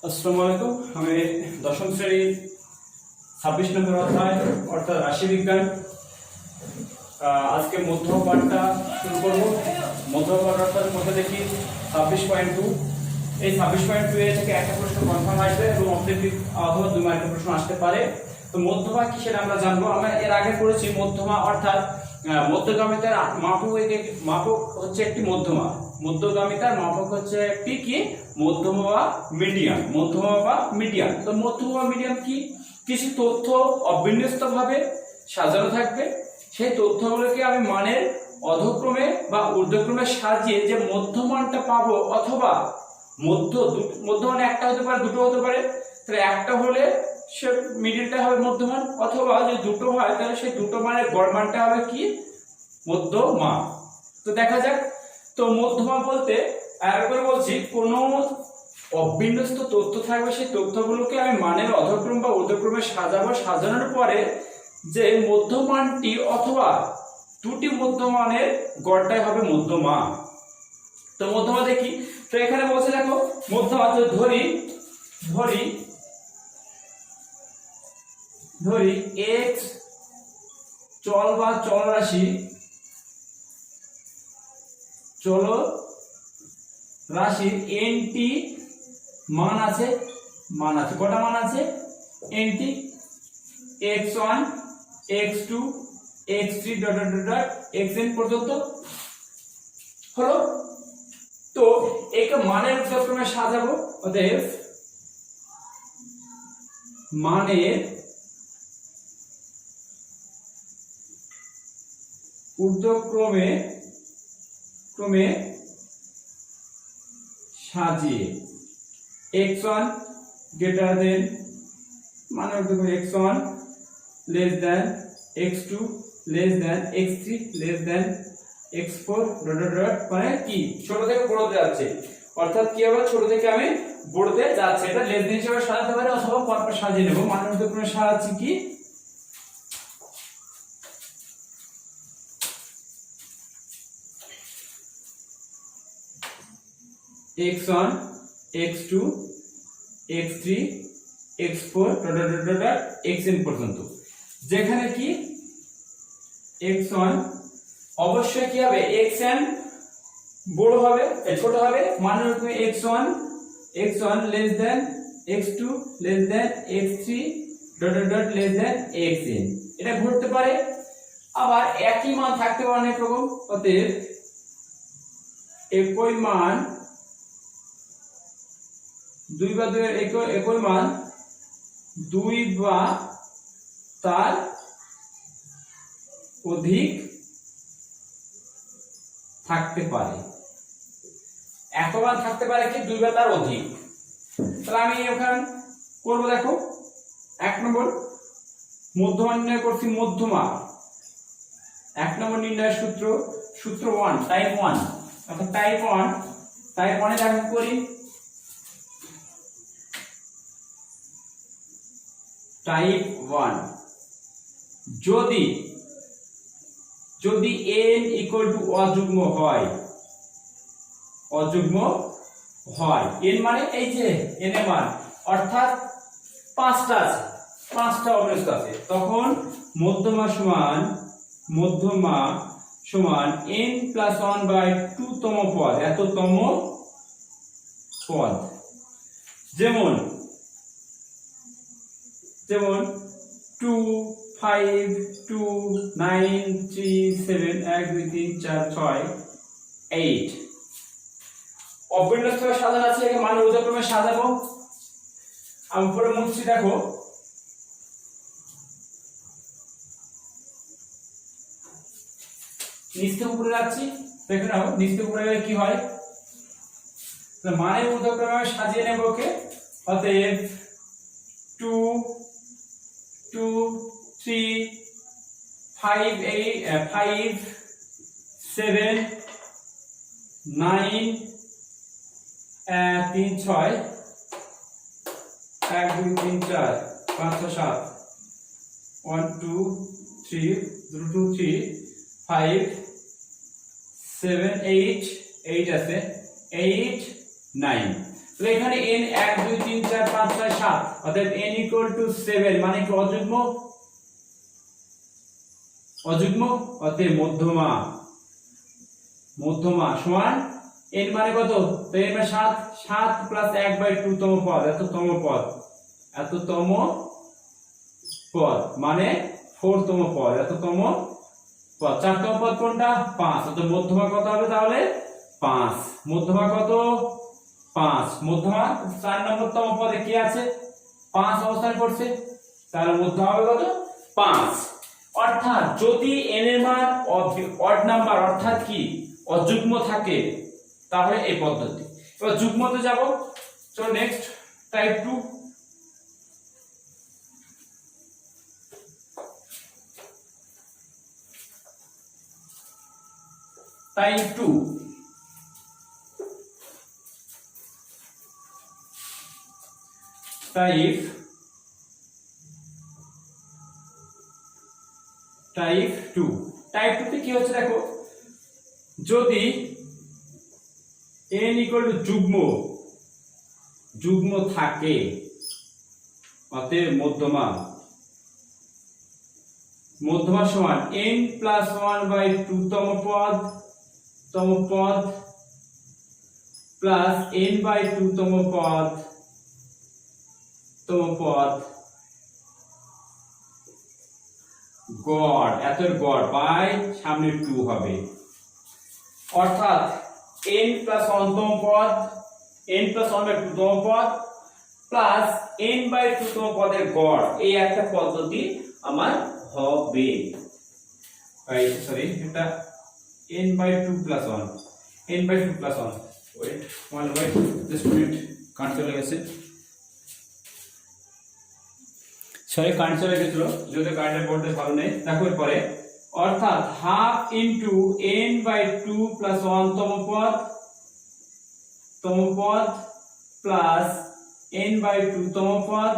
আসসালামু আলাইকুম। আমি দশম শ্রেণীর 26 নম্বর অধ্যায় অর্থাৎ রাশিবিজ্ঞান আজকে মধ্যম পাঠটা শুরু করব। মধ্যম পাঠ অর্থাৎ মধ্যে দেখি 26.2। এই 26.2 এ থেকে একটা প্রশ্ন কনফার্ম আসবে এবং অবজেক্টিভ অথবা 2 মার্কের প্রশ্ন আসতে পারে। তো মধ্যমা কি সেটা আমরা জানবো। আমরা এর আগে পড়েছি মধ্যমা অর্থাৎ মধ্যগামিতার মাপক হচ্ছে একটি মধ্যমা। মধ্যগামিতার মাপক হচ্ছে একটি কি মধ্যমা বা মিডিয়ান। মধ্যমা বা মিডিয়ান। তো মধ্যমা বা মিডিয়ান কি? কিছু তথ্য অবিন্যস্তভাবে সাজানো থাকবে, সেই তথ্যগুলোকে আমি মানের অধক্রমে বা ঊর্ধ্বক্রমে সাজিয়ে যে মধ্যমানটা পাবো, অথবা মধ্যমান একটা হতে পারে, দুটো হতে পারে। তাহলে একটা হলে সে মিডিলটা হবে মধ্যমান, অথবা যদি দুটো হয় তাহলে সেই দুটো মানের গড় মানটা হবে কি মধ্যমা। তো দেখা যাক। তো মধ্যমা বলতে আরেকবার বলছি, কোনো অবিন্যস্ত তথ্য থাকবে, সেই তথ্যগুলোকে আমি মানের অধক্রম বা ঊর্ধ্বক্রমে সাজাবো। সাজানোর পরে যে মধ্যমানটি অথবা দুটি মধ্যমানের গড়টাই হবে মধ্যমা। তো মধ্যমা দেখি। তো এখানে বলছে দেখো মধ্যমা, তো ধরি x চল বা চল রাশির nটি মান আছে। কটা মান আছে? nটি, x1 x2 x3 xn পর্যন্ত হলো। তো একে মানের ঊর্ধ্বক্রমে সাজাবো। অতএব মানের ঊর্ধ্বক্রমে সাজিয়ে x1 গ্রেটার দেন, মানে ঊর্ধ্বক্রমে x1 less than x2 less than x3 less than x4 মানে কি ছোট থেকে বড়তে যাচ্ছে। অর্থাৎ কি হবে, ছোট থেকে আমি বড়তে যাচ্ছে। এটা লেস দেন হিসেবে সাজাতে পারে অথবা পরপর সাজিয়ে নেব। মানের ঊর্ধ্বক্রমে সাজাচ্ছি কি x1 x2 x3 x4 xn পর্যন্ত। যেখানে কি x1 অবশ্যই কি হবে, xn বড় হবে, ছোট হবে। মানের ঊর্ধ্বক্রমে x1 less than x2 less than x3 less than xn। এটা ঘটতে পারে। আবার একই মান থাকতে পারে অনেক রকম। অতএব একই মান দুই বা তার অধিক থাকতে পারে। একই মান থাকতে পারে কি দুই বা তার অধিক। তাহলে আমি এখানে করবো, দেখো 1 নম্বর মধ্যমান নির্ণয় করছি। মধ্যমা 1 নম্বর নির্ণয়ের সূত্র 1 টাইপ 1। অর্থাৎ টাইপ 1 এ দেখো করি টাইপ 1। যদি n ইকুয়াল টু অযুগ্ম হয়, n মানে এই যে n এর মান, অর্থাৎ 5টা অবস্থা আছে, তখন মধ্যমা সমান n প্লাস 1/2 তম পদ, এততম পদ। যেমন 2 5 2 9 3 7 1 2 3 4 6 8 অবিন্যস্তভাবে সাজানো আছে। একে মানের ঊর্ধ্বক্রমে সাজাবো। আমি উপরে মুছছি, দেখো নিচ থেকে উপরে যাচ্ছি। দেখে নাও নিচ থেকে উপরে গেলে কি হয়, মানের ঊর্ধ্বক্রমে সাজিয়ে নেব ওকে। অতএব 2 2 3 5 8 5 7 9 3 6 1 2 3 4 5 6 7 1 2 3 2 3 5 7 8 8 আছে 8 9 তাহলে এখানে n 1 2 3 4 5 6 7 অতএব n = 7 মানে কি অযুগ্ম, অযুগ্ম অতএব মধ্যমা, মধ্যমা সমান n মানে কত, তো n মানে 7, 7 + 1/2 তম পদ, এততম পদ, এততম পদ মানে 4 তম পদ, এততম পদ। 4 তম পদ কোনটা, 5, অতএব মধ্যমা কত হবে তাহলে 5, মধ্যমা কত 5, মধ্যমা 4 নম্বর তম পদে কি আছে 5 অবস্থান করছে, তাহলে মধ্যমা হবে কত 5। অর্থাৎ যদি n এর মান অড নাম্বার অর্থাৎ কি অযুগ্ম থাকে তাহলে এই পদ্ধতি। এবার যুগ্মতে যাব, চলো next type 2। Type 2, type 2, type 2 তে কি হচ্ছে দেখো, যদি n = যুগ্ম, যুগ্ম থাকে অতএব মধ্যমা, মধ্যমা সমান n + 1/2 তম পদ, তম পদ প্লাস n/2 তম পদ, তম পদ গড়, এতের গড় বাই সামনে 2 হবে। অর্থাৎ n + 1 তম পদ, n + 1/2 তম পদ প্লাস n/2 তম পদের গড়, এই একটা পদ্ধতি আমার হবে। সরি এটা n/2 + 1, n/2 + 1, wait 1/, just minute, কাট চলে গেছে, সরি কারেন্ট চলে গেছিল, যদি কারেন্টের ভোল্টেজ ভালো নেই দেখো এরপরে। অর্থাৎ হাফ ইনটু n/2 + 1 তম পদ, তম পদ প্লাস n/2 তম পদ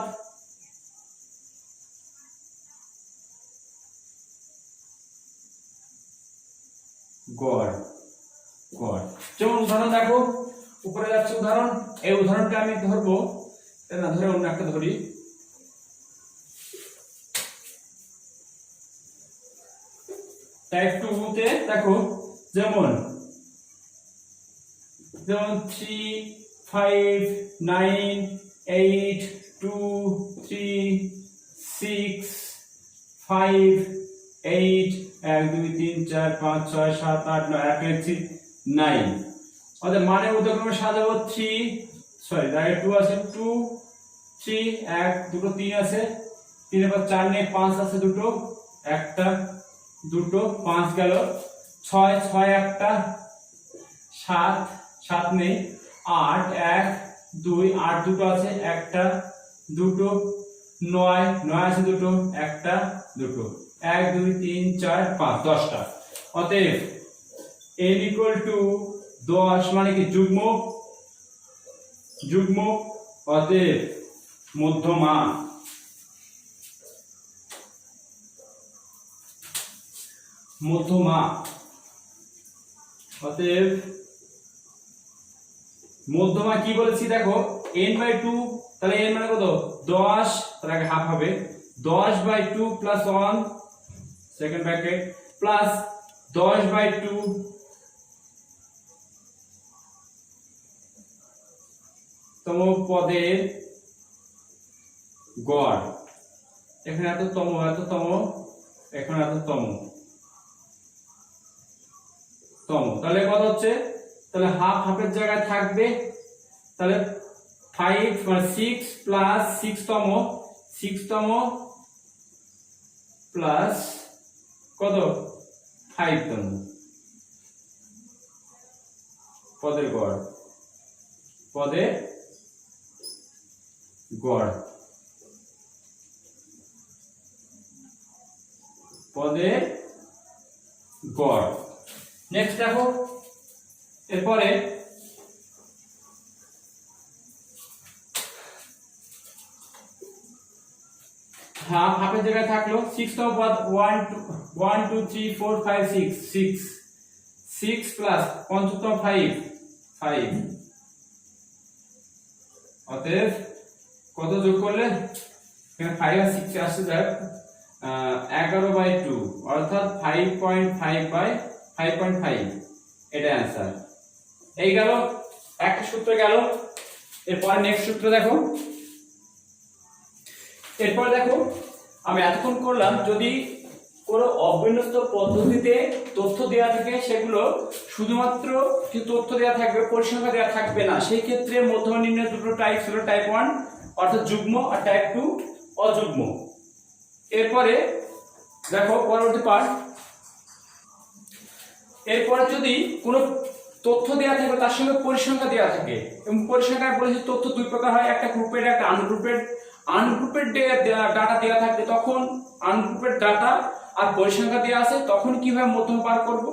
গড়, গড়। যেমন উদাহরণ দেখো, উপরে যাচ্ছে উদাহরণ, এই উদাহরণটা আমি ধরবো, না ধরে অন্য একটা ধরি। টাইপ 2 তে দেখো যেমন 3 5 9 8 2 3 6 5 8 1 2 3 4 5 6 7 8 9, এক লিখছি 9, অর্থাৎ মানে উদাহরণে সাজাবো 3, সরি দাঁড়িয়ে 2 আছে, 2 3 1 দুটো 3 আছে, 3 এর পর 4 নেই, 5 আছে দুটো, একটা দুটো 5 গেল, 6 6 একটা, 7 7 নেই, 8 1 2 8 দুটো আছে, একটা দুটো, 9 9 আছে দুটো, একটা দুটো, 1 2 3 4 5 10টা। অতএব n = 10 মানে কি যুগ্ম, যুগ্ম অতএব মধ্যমা, মধ্যমা অতএব মধ্যমা কি বলেছি দেখো n/2, তাহলে n মানে কত 10, তার আগে হাফ হবে 10/2 + 1 সেকেন্ড ব্র্যাকেট প্লাস 10/2 তম পদের গড়, এখানে এততম, এততম, এখানে এততম, তম, তাহলে কত হচ্ছে, তাহলে হাফ হাফের জায়গায় থাকবে, তাহলে 5 মানে 6 প্লাস 6 তম, 6 তম প্লাস কত 5 তম পদের গড়, পদের গড়, পদের গড়। নেক্সট দেখো এরপরে হাফ হাফের জায়গায় থাকলো 6 তম পদ 1 2 3 4 5 6 6 6 প্লাস পঞ্চতম 5 5 অতএব কত যোগ করলে এখানে 5 আর 6 আসছে, যাক 11/2 অর্থাৎ 5.5/5.5 এটা आंसर। এই গেল একটা সূত্র গেল। এরপর নেক্সট সূত্র দেখো। এরপর দেখো আমি এতক্ষণ করলাম যদি কোনো অবিন্যস্ত পদ্ধতিতে তথ্য দেওয়া থাকে সেগুলো শুধুমাত্র কি তথ্য দেওয়া থাকবে, পরিসংখ্যা দেওয়া থাকবে না, সেই ক্ষেত্রে মধ্যমা নির্ণয় দুটো টাইপ হলো টাইপ 1 অর্থাৎ যুগ্ম আর টাইপ 2 অযুগ্ম। এরপরে দেখো পরবর্তী পার্ট। এরপরে যদি কোনো তথ্য দেওয়া থাকে তার সঙ্গে পরিসংখ্যা দেওয়া থাকে, এবং পরিসংখ্যায় বলেছে তথ্য দুই প্রকার হয়, একটা গ্রুপেড একটা আনগ্রুপেড। আনগ্রুপেড ডাটা দেওয়া থাকবে তখন আনগ্রুপেড ডাটা আর পরিসংখ্যা দেওয়া আছে, তখন কিভাবে মধ্যমা বার করব,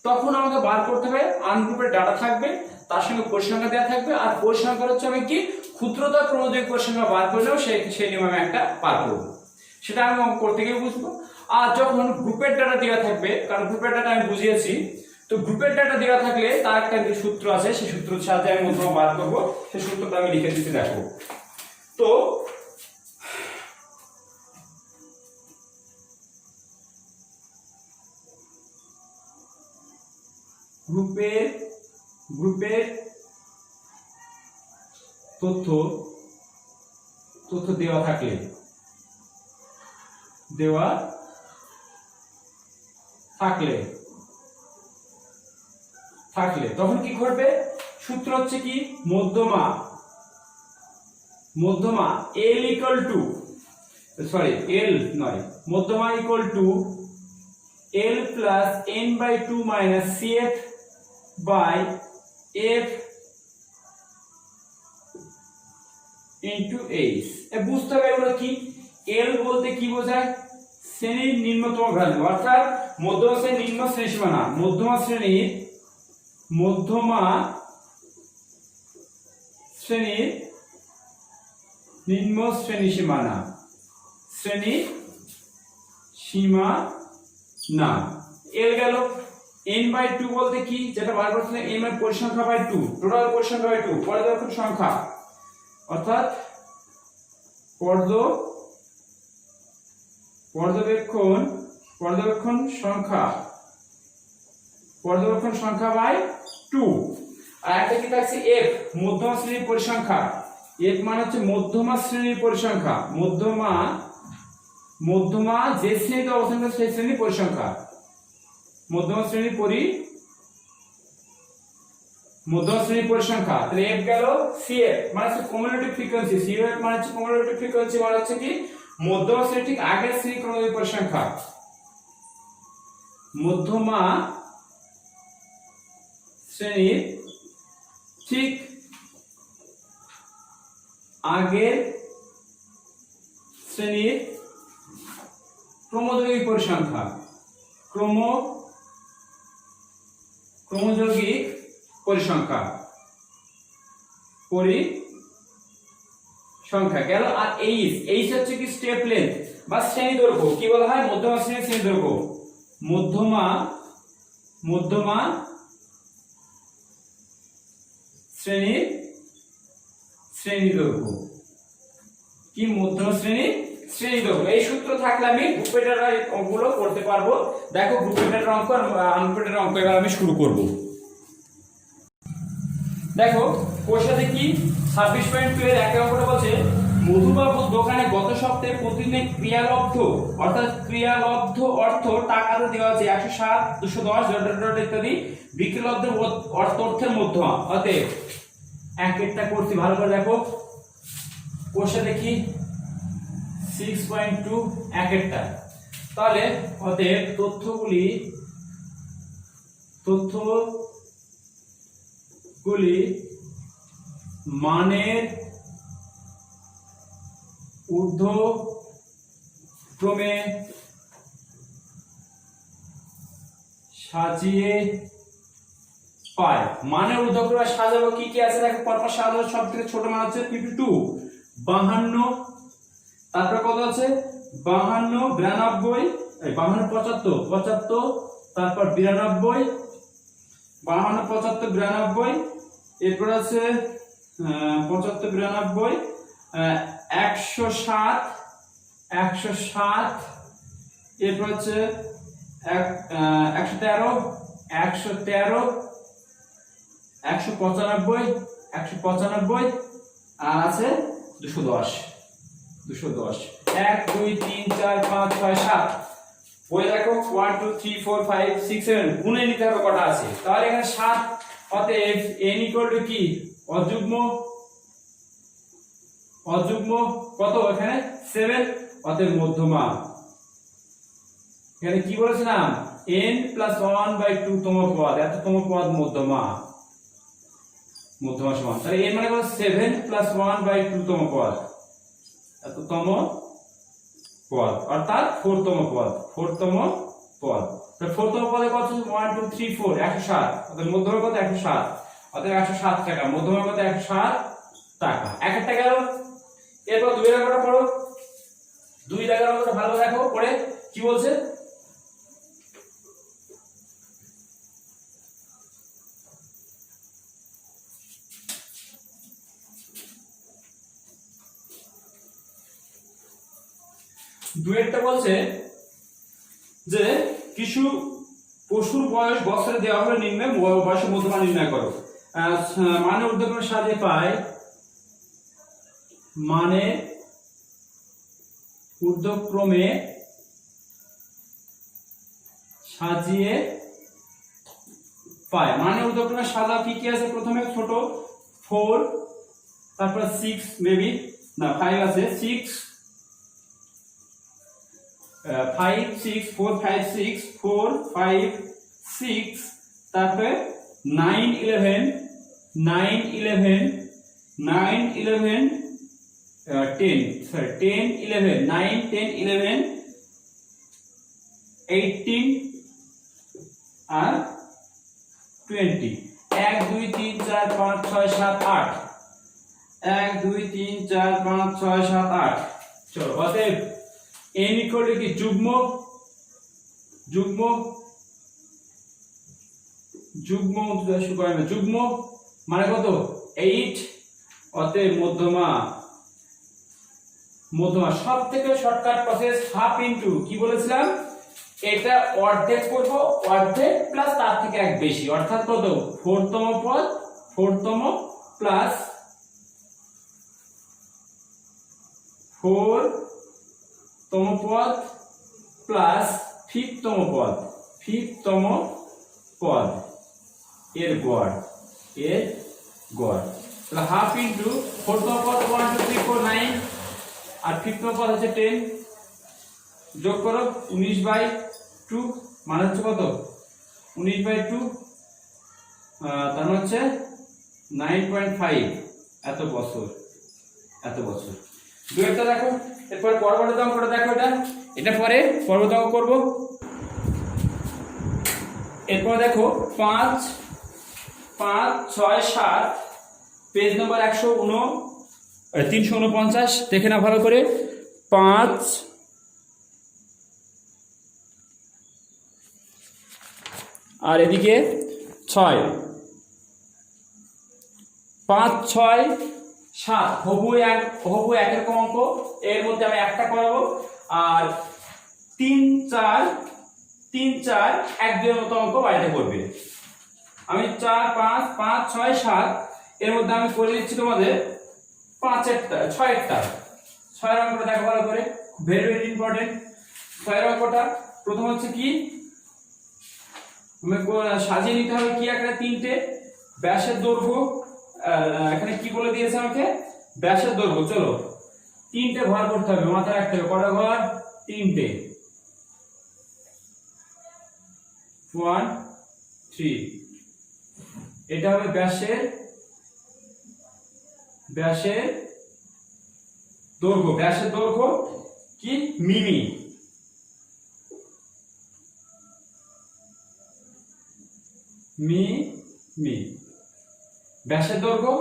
তখন আমাকে বার করতে হবে আনগ্রুপেড ডাটা থাকবে তার সঙ্গে পরিসংখ্যা দেওয়া থাকবে, আর পরিসংখ্যা হচ্ছে আমি কি ক্ষুদ্রতা ক্রমযোগী পরিসংখ্যা বার করলেও সেই নিয়মে আমি একটা পার করব, সেটা আমি করতে গিয়ে বুঝবো। আর যখন গ্রুপের ডাটা দেওয়া থাকবে, কারণ গ্রুপের ডাটা আমি বুঝিয়েছি, তো গ্রুপের ডাটা দেওয়া থাকলে তার একটা সূত্র আছে, সেই সূত্রের সাহায্যে আমি মধ্যমা বার করব, সেই সূত্রটা আমি লিখে দিতে দেখো। তো গ্রুপের তথ্য দেওয়া থাকলে তখন কি করবে, সূত্র হচ্ছে কি মধ্যমা L ইকুয়াল টু L নয়, মধ্যমা equal to L plus n/2 minus CF by F into H। বুঝতে হবে এগুলো কি। L বলতে কি বোঝায়, শ্রেণীর নিম্নতম ভ্যালু, অর্থাৎ মধ্যমা শ্রেণীর নিম্ন শ্রেণীসীমানা, মধ্যমা শ্রেণীর নিম্ন শ্রেণীসীমানা L গেল। n/2 বলতে কি, যেটা বার করছিলাম n এর পরিসংখ্যা বাই 2, টোটাল পরিসংখ্যা বাই 2, পর্যবেক্ষণ সংখ্যা, অর্থাৎ পর্যবেক্ষণ সংখ্যা বাই 2। আর একটা কি থাকছে f, মধ্যমা শ্রেণীর পরিসংখ্যা। f মানে হচ্ছে মধ্যমা শ্রেণীর পরিসংখ্যা, মধ্যমা যে শ্রেণীতে অবস্থান করে সেই শ্রেণীর পরিসংখ্যা, মধ্যমা শ্রেণীর পরিসংখ্যা। তাহলে f গেল। cf মানে হচ্ছে কিউমুলেটিভ ফ্রিকোয়েন্সি, cf মানে হচ্ছে কিউমুলেটিভ ফ্রিকোয়েন্সি, মানে হচ্ছে কি মধ্যমা শ্রেণীর ঠিক আগের শ্রেণী ক্রমযোগী পরিসংখ্যা, মধ্যমা শ্রেণীর ঠিক আগের শ্রেণীর ক্রমযোগী পরিসংখ্যা, ক্রমযোগী পরিসংখ্যা গেল। আর এইচ হচ্ছে কি স্টেপ লেন্থ বা শ্রেণী দৈর্ঘ্য, কি বলা হয় মধ্যমা শ্রেণীর শ্রেণী দৈর্ঘ্য, মধ্যমা শ্রেণীর শ্রেণী দৈর্ঘ্য, কি মধ্যমা শ্রেণীর শ্রেণী দৈর্ঘ্য। এই সূত্র থাকলে আমি গ্রুপের ডাটার অঙ্কগুলো করতে পারবো। দেখো গ্রুপের ডাটার অঙ্ক আর আনগ্রুপের ডাটার অঙ্ক এবার আমি শুরু করব। দেখো কোষাতে কি 26.2 এর এক অঙ্কটা বলছে মধুবাবুর দোকানে গত সপ্তাহে প্রতিদিনের ক্রিয়ালব্ধ অর্থ টাকাতে দেওয়া আছে 107, 210 ইত্যাদি, বিক্রিলব্ধ অর্থের মধ্যমা। অতএব একটা করছি ভালো করে দেখো, কোষাতে কি 6.2 একটা, তাহলে অতএব তথ্যগুলি মানের ঊর্ধ্বক্রমে সাজিয়ে পায়। মানের ঊর্ধ্বক্রমে সাজাবো কি কি আছে দেখো, পরপর সাজাবো। সব থেকে ছোট মান হচ্ছে 52, 52, তারপর কত আছে 52, 92, 75, 75, তারপর 92, 52, 75, 92, এরপর আছে 75 92 107 107 এরপর হচ্ছে 113 113 195 195 আর আছে 210 210 1 2 3 4 5 6 7 বই দেখো 1 2 3 4 5 6 7 গুণে নিতে হবে কটা আছে তাহলে এখানে 7 অতএব n = কি অযুগ্ম কত এখানে 7 অতএব মধ্যমা এখানে কি বলেছিলাম n + 1/2 তম পদ এততম পদ মধ্যমা সমান তাহলে n মানে কত 7 + 1/2 তম পদ এততম পদ অর্থাৎ 4তম পদ তাহলে 4তম পদে কত 1 2 3 4 107 অর্থাৎ মধ্যমা কত 107 অর্থাৎ 107 টাকা মধ্যমা কত 107 টাকা এক একটা গেল এরপর 2 এর অঙ্কটা পড়ো 2 এর অঙ্কটা ভালো দেখো পড়ে কি বলছে দুয়েরটা বলছে যে কিছু পশুর বয়স বছরে দেওয়া হলে নির্ণয় বয়সের মধ্যমা নির্ণয় করো মানে ঊর্ধ্বক্রমে সাজিয়ে পায় মানে ঊর্ধ্বক্রমে সাজিয়ে পায় মানে ঊর্ধ্বক্রমে সাজা কি কি আছে প্রথমে ছোট 4 তারপর 6 মেবি না 5 আছে 6 5 6 4 5 6 4 5 6 তারপরে 9 11 10 sorry 10 11 9 10 11 18 আর 20 1 2 3 4 5 6 7 8 1 2 3 4 5 6 7 8 চলো অতএব n = কি যুগ্ম মানে কত 8 অতএব মধ্যমা সবথেকে শর্টকাট প্রসেস হাফ ইনটু কি বলেছিলাম এটা অর্ধেক করব অর্ধেক প্লাস তার থেকে এক বেশি অর্থাৎ কত 4তম পদ 4তম প্লাস 4তম পদ প্লাস 5তম পদ এর গড় তাহলে হাফ ইনটু 4তম পদ 1 2 3 4 9 আর 5তম পদ হচ্ছে 10 যোগ করো 19/2 মানে হচ্ছে কত 19/2 তার মানে হচ্ছে 9.5 এত বছর দুইটা দেখো এরপর পরবর্তী অঙ্কটা দেখো এটা পরে পরবর্তী অঙ্ক করব এরপর দেখো 5 5 6 7 পেজ নম্বর 349 দেখে না ভালো করে 5 আর এদিকে 6 5 6 7 হবু একরকম অঙ্ক এর মধ্যে আমি একটা করাবো আর 3 4 1 2 এর মতো অঙ্ক বাইরে করবে আমি 4 5 5 6 7 এর মধ্যে আমি করে দিচ্ছি তোমাদের 5 একটা 6 একটা 6 এর অঙ্কটা দেখো ভালো করে ভেরি ভেরি ইম্পর্টেন্ট 6 এর অঙ্কটা প্রথম হচ্ছে কি সাজিয়ে নিতে হবে কি একটা তিনটে ব্যাসের দৈর্ঘ্য এখানে কি বলে দিয়েছে আমাকে ব্যাসের দৈর্ঘ্য চলো তিনটে ঘর করতে হবে মাথায় রাখতে হবে কটা ঘর তিনটে 1 3 এটা হবে ব্যাসের দৈর্ঘ্য কি মিমি ব্যাসের দৈর্ঘ্য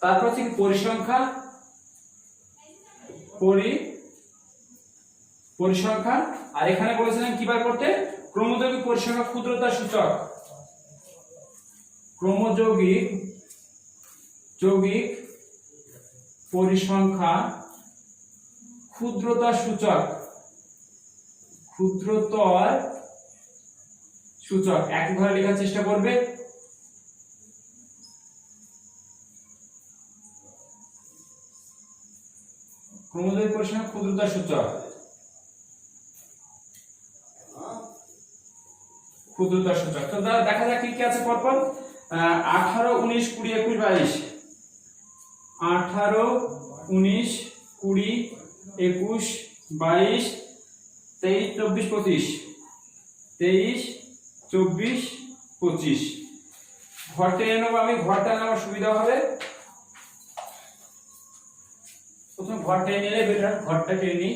তারপর হচ্ছে পরিসংখ্যা আর এখানে বলেছিলাম কি বার করতে ক্রমযৌগিক পরিসংখ্যা ক্ষুদ্রতা সূচক যৌগিক পরিসংখ্যা ক্ষুদ্রতর সূচক, ক্ষুদ্রতর সূচক একইভাবে লেখার চেষ্টা করবে। ক্রমজয়ী পরিসংখ্যা ক্ষুদ্রতর সূচক, ক্ষুদ্রতর সূচক। তো দেখা যাক কি কি আছে পরপর। 18 19 20 21 22, 18 19 20 21 22 23 24 25, 23 24 25। ঘরটা এনে নেবো আমি, ঘরটা নেওয়ার সুবিধা হবে। প্রথমে ঘরটা নিলে বেটার, ঘরটা টেনে নিই,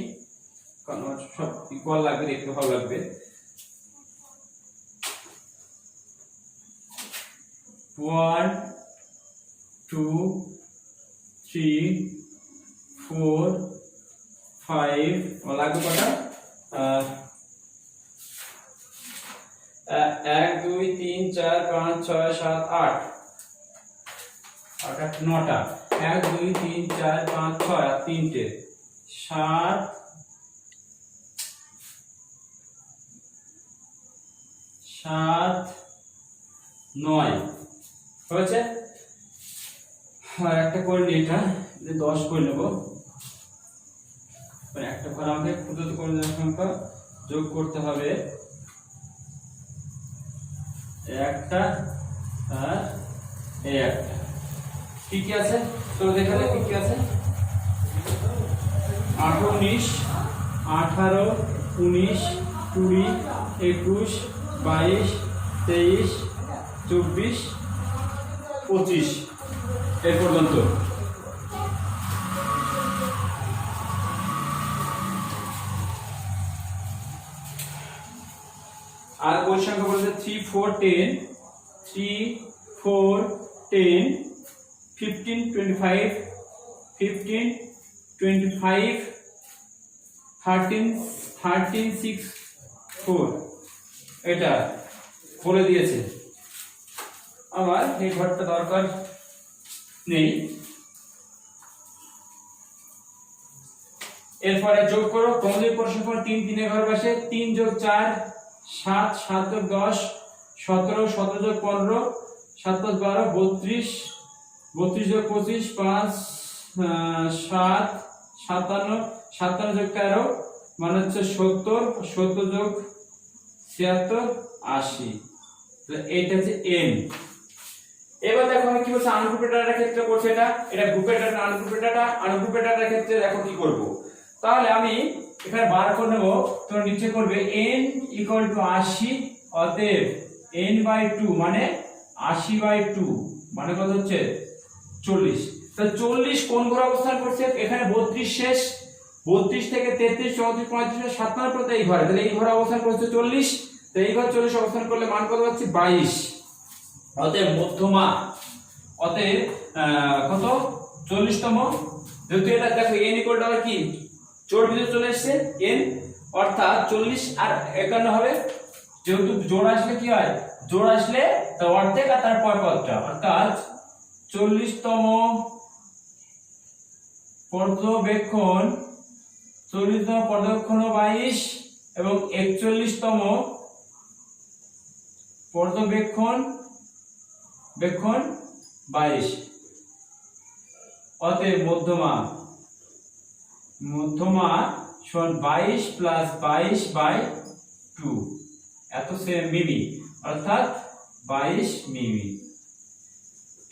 কারণ সব ইকুয়াল লাগবে, দেখতে ভালো লাগবে। One, 2, 3, 4, 5 লাগবে কটা? 1 2 3 4 5 6 7 8, 8 9টা। 1 2 3 4 5 6 আর 3টে 7 7 9 হয়েছে। আর একটা করে নিই, এটা 10 করে নেব। একটা ঘর আমাকে ক্ষুদ্রতর ক্রমজয়ী সংখ্যা যোগ করতে হবে, একটা আর এই একটা। কি কি আছে তো দেখালে, কি কি আছে? 18 19 18 19 20 21 22 23 24 25 এর পর্যন্ত। আর পরিসংখ্যা বলতে 3 4 10, 3 4 10, 15 25, 15 25, 13 13 6 4 এটা বলে দিয়েছে। আমার এই ঘরটা দরকার নেই। এরপরে যোগ করো, ক্রমজয়ী পরিসংখ্যা 3 3 এর ঘর বসে। 3 যোগ 4 7, 7 যোগ 10 17, 17 যোগ 15 7 + 12 32, 32 যোগ 25 5 7 57, 57 যোগ 13 মানে হচ্ছে 70, 70 যোগ 76 80। তাহলে এইটা হচ্ছে n। এবার দেখো আমি কি বলছি, আনগ্রুপেড ডাটার ক্ষেত্রে করছি এটা গ্রুপের ডাটা, আনগ্রুপেড ডাটার ক্ষেত্রে দেখো কি করব। তাহলে আমি এখানে বার করে নেব, তোমরা নিচে করবে n = 80, অতএব n/2 মানে 80/2 মানে কত হচ্ছে 40। তাহলে 40 কোন ঘরে অবস্থান করছে? এখানে 32 শেষ, 32 থেকে 33 34 35 57 পর্যন্ত এই ঘরে। তাহলে এই ঘরে অবস্থান করছে 40। তো এই ঘরে 40 অবস্থান করলে মান কত হচ্ছে 22। অতএব মধ্যমা, অতএব কত 40তম। যেহেতু এটা দেখো n = কি জোড় ভিতরে চলে এসেছে n, অর্থাৎ 40 আর 51 হবে। যেহেতু জোড় আসলে কি হয়, জোড় আসলে তো অর্ধেক আর তার পরপরটা, অর্থাৎ 40তম পর্যবেক্ষণ, 40তম পর্যবেক্ষণ 22 এবং 41তম পর্যবেক্ষণ 22। অতএব মধ্যমা সমান 22 + 22/2 এত সে মিমি, অর্থাৎ 22 মিমি।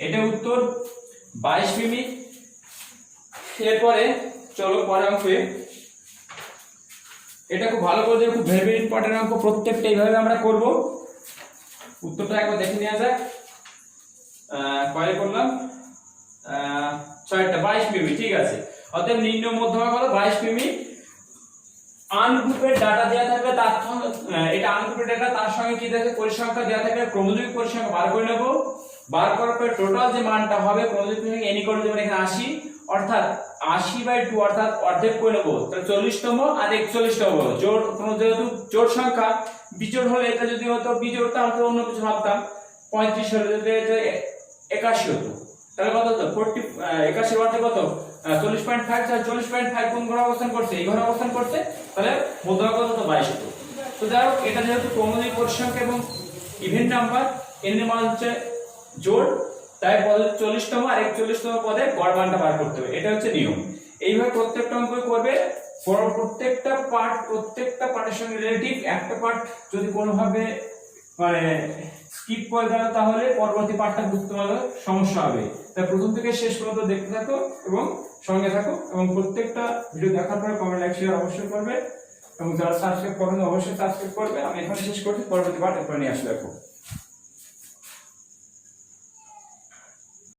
এটা উত্তর 22 মিমি। এরপরে চলো পরের অঙ্কে। এটা খুব ভালো করে, খুব ভেরি ইম্পর্টেন্ট অঙ্ক, প্রত্যেকটা এইভাবে আমরা করব। উত্তরটা একবার দেখে নেওয়া যাক। কয় করলাম? 6টা, 22 মিমি। ঠিক আছে, অতএব নির্ণয় মধ্যমা কত 22 মিমি। আনগ্রুপের ডাটা দেওয়া থাকবে, তার এটা আনগ্রুপের ডাটা, তার সঙ্গে কি থাকে পরিসংখ্যা দেওয়া থাকবে। ক্রমজয়ী পরিসংখ্যা বার করে নেব। বার করার পরে টোটাল যে মানটা হবে ক্রমজয়ী পরিসংখ্যা n = যেমন এখানে 80, অর্থাৎ 80/2 অর্থাৎ অর্ধেক করে নেব। তাহলে 40তম আর 41তম জোড়, যেহেতু জোড় সংখ্যা, বিজোড় হলে এটা যদি হতো বিজোড় তাহলে অন্য কিছু ভাবতাম। 35 হলে যদি এটা 81 হতো, তাহলে কত হতো 81 অর্ধেক কত 40.5 তাহলে 40.5 কোন ঘরে অবস্থান করছে? এই ঘরে অবস্থান করছে, তাহলে মধ্যক কত? 22 হতো। তো যাই হোক, এটা যেহেতু ক্রমনিক পরিসংখ্যান এবং ইভেন্ট নাম্বার, n এর মান হচ্ছে জোড়, তাই পদে 40তম আর 41তম পদে গড় মানটা বার করতে হবে, এটা হচ্ছে নিয়ম। এইভাবে প্রত্যেকটা অঙ্ক করবে, প্রত্যেকটা পার্টের সঙ্গে রিলেটিভ একটা পার্ট যদি কোনোভাবে মানে স্কিপ করে দাও তাহলে পরবর্তী পার্টটা বুঝতে পারলে সমস্যা হবে। তাই প্রথম থেকে শেষ পর্যন্ত দেখতে থাকো এবং সঙ্গে থাকো, এবং প্রত্যেকটা ভিডিও দেখার পরে কমেন্ট লাইক শেয়ার অবশ্যই করবে, এবং যারা সাবস্ক্রাইব করেন অবশ্যই সাবস্ক্রাইব করবে। আমি এখানে শেষ করছি, পরবর্তী পার্ট এরপরে নিয়ে আসলে রাখবো।